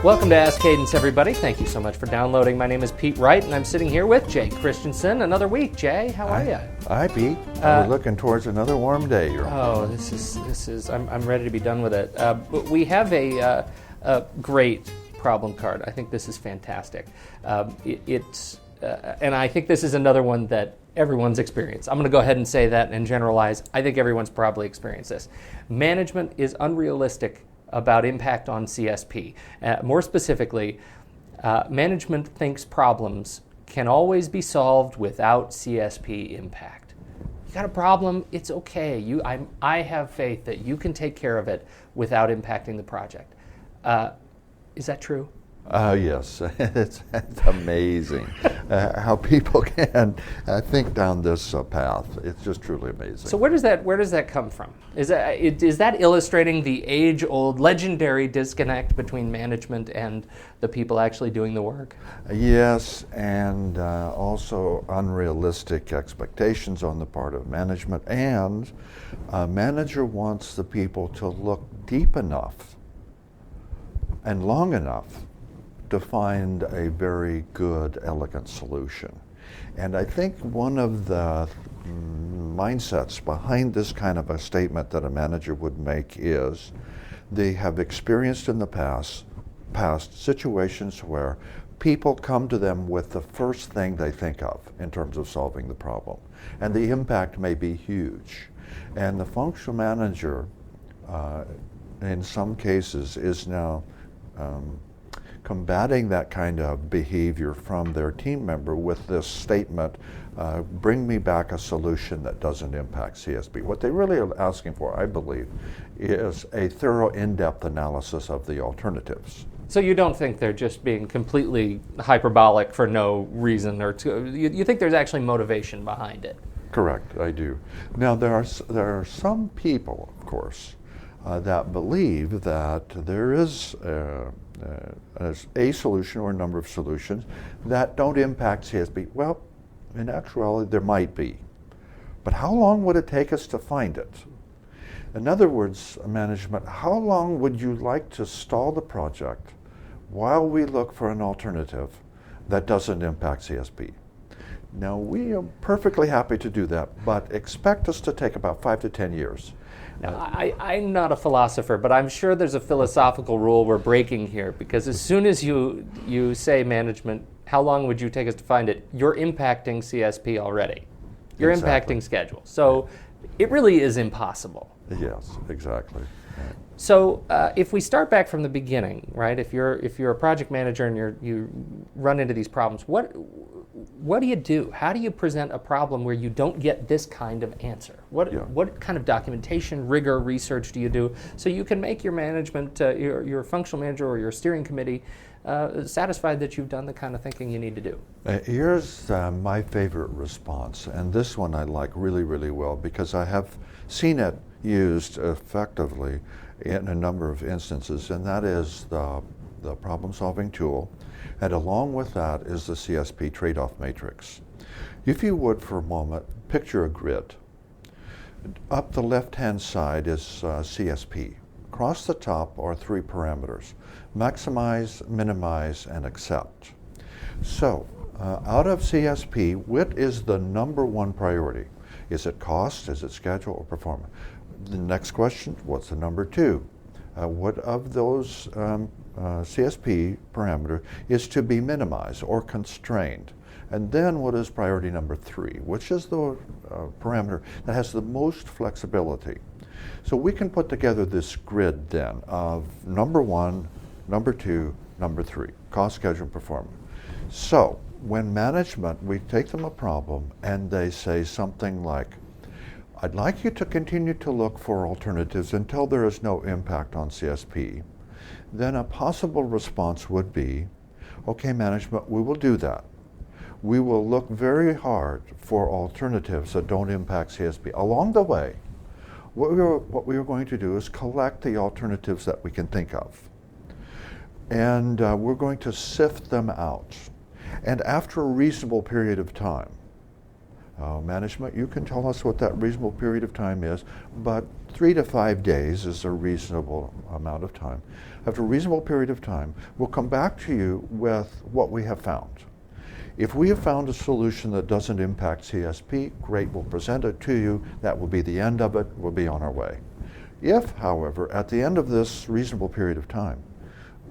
Welcome to Ask Cadence, everybody. Thank you so much for downloading. My name is Pete Wright, and I'm sitting here with Jay Christensen. Another week, Jay. How are you? Hi, Pete. We're looking towards another warm day. This is. I'm ready to be done with it. But we have a great problem card. I think this is fantastic. And I think this is another one that everyone's experienced. I'm going to go ahead and say that and generalize. I think everyone's probably experienced this. Management is unrealistic about impact on CSP. More specifically, management thinks problems can always be solved without CSP impact. You got a problem, it's okay. I have faith that you can take care of it without impacting the project. Is that true? Yes, it's amazing how people can think down this path. It's just truly amazing. So where does that come from? Is that illustrating the age-old, legendary disconnect between management and the people actually doing the work? Yes, and also unrealistic expectations on the part of management. And a manager wants the people to look deep enough and long enough to find a very good, elegant solution. And I think one of the mindsets behind this kind of a statement that a manager would make is they have experienced in the past situations where people come to them with the first thing they think of in terms of solving the problem. And the impact may be huge. And the functional manager, in some cases, is now combating that kind of behavior from their team member with this statement, bring me back a solution that doesn't impact CSP. What they really are asking for, I believe, is a thorough, in-depth analysis of the alternatives. So you don't think they're just being completely hyperbolic for no reason, you think there's actually motivation behind it? Correct, I do. Now there are some people, of course, that believe that there is a solution or a number of solutions that don't impact CSP. Well, in actuality, there might be. But how long would it take us to find it? In other words, management, how long would you like to stall the project while we look for an alternative that doesn't impact CSP? Now, we are perfectly happy to do that, but expect us to take about 5 to 10 years. Now, I'm not a philosopher, but I'm sure there's a philosophical rule we're breaking here, because as soon as you say management, how long would you take us to find it? You're impacting CSP already. You're impacting schedule. So it really is impossible. Yes, exactly. Right. So if we start back from the beginning, right? If you're a project manager and you run into these problems, what do you do? How do you present a problem where you don't get this kind of answer? What kind of documentation, rigor, research do you do so you can make your management, your functional manager or your steering committee satisfied that you've done the kind of thinking you need to do? Here's my favorite response, and this one I like really, really well because I have seen it used effectively in a number of instances, and that is the problem-solving tool. And along with that is the CSP trade-off matrix. If you would, for a moment, picture a grid. Up the left-hand side is CSP. Across the top are 3 parameters: maximize, minimize, and accept. So, out of CSP, what is the number one priority? Is it cost, is it schedule, or performance? The next question, what's the number 2? What of those CSP parameter is to be minimized or constrained? And then what is priority number 3, which is the parameter that has the most flexibility? So we can put together this grid then of number 1, number 2, number 3, cost, schedule, performance. So when management, we take them a problem and they say something like, I'd like you to continue to look for alternatives until there is no impact on CSP. Then a possible response would be, okay, management, we will do that. We will look very hard for alternatives that don't impact CSP. Along the way, what we are going to do is collect the alternatives that we can think of. And we're going to sift them out. And after a reasonable period of time, Management, you can tell us what that reasonable period of time is, but 3 to 5 days is a reasonable amount of time. After a reasonable period of time, we'll come back to you with what we have found. If we have found a solution that doesn't impact CSP, great, we'll present it to you. That will be the end of it. We'll be on our way. If, however, at the end of this reasonable period of time,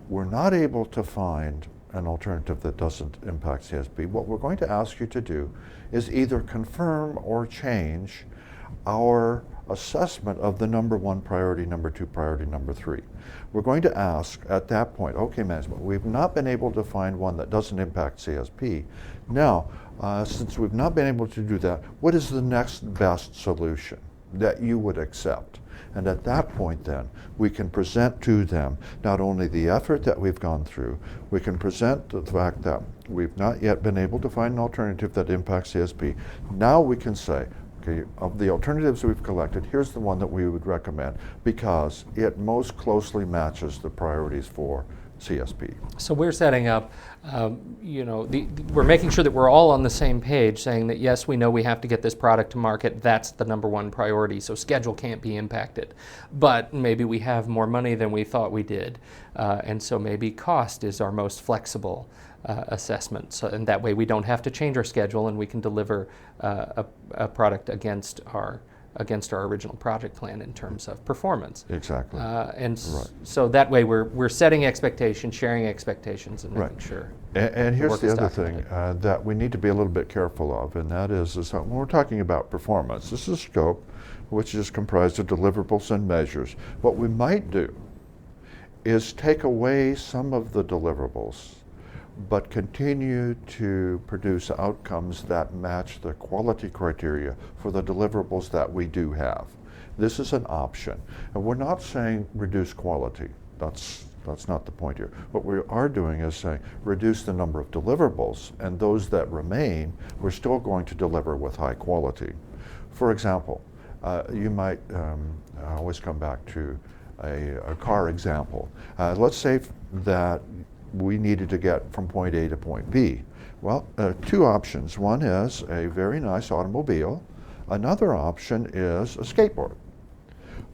we're not able to find an alternative that doesn't impact CSP, what we're going to ask you to do is either confirm or change our assessment of the number 1 priority, number 2 priority, number 3. We're going to ask at that point, okay, management, we've not been able to find one that doesn't impact CSP. Now, since we've not been able to do that, what is the next best solution that you would accept? And at that point then, we can present to them not only the effort that we've gone through, we can present the fact that we've not yet been able to find an alternative that impacts CSP. Now we can say, okay, of the alternatives we've collected, here's the one that we would recommend because it most closely matches the priorities for CSP. So we're setting up, we're making sure that we're all on the same page, saying that yes, we know we have to get this product to market. That's the number 1 priority. So schedule can't be impacted, but maybe we have more money than we thought we did, and so maybe cost is our most flexible assessment. So, and that way we don't have to change our schedule, and we can deliver a product against our original project plan in terms of performance. Exactly. So that way we're setting expectations, sharing expectations, and making sure. And here's the other thing that we need to be a little bit careful of, and that is when we're talking about performance, this is scope, which is comprised of deliverables and measures. What we might do is take away some of the deliverables but continue to produce outcomes that match the quality criteria for the deliverables that we do have. This is an option. And we're not saying reduce quality. That's not the point here. What we are doing is saying reduce the number of deliverables, and those that remain, we're still going to deliver with high quality. For example, you might always come back to a car example. Let's say that we needed to get from point A to point B. Well, 2 options. One is a very nice automobile. Another option is a skateboard.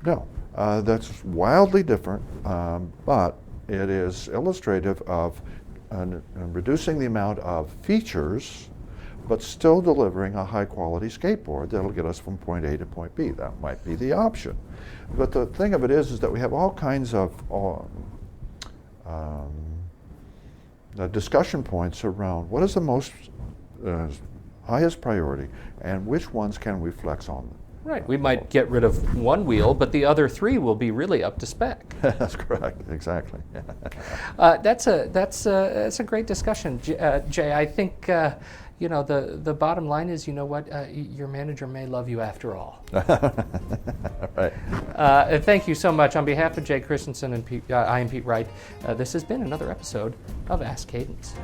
No, that's wildly different, but it is illustrative of reducing the amount of features, but still delivering a high-quality skateboard that'll get us from point A to point B. That might be the option. But the thing of it is that we have all kinds of discussion points around what is the most highest priority and which ones can we flex on. Right. We might get rid of one wheel, but the other 3 will be really up to spec. That's correct. Exactly. That's a great discussion, Jay. I think the bottom line is, you know what, your manager may love you after all. Right. Thank you so much. On behalf of Jay Christensen and I am Pete Wright. This has been another episode of Ask Cadence.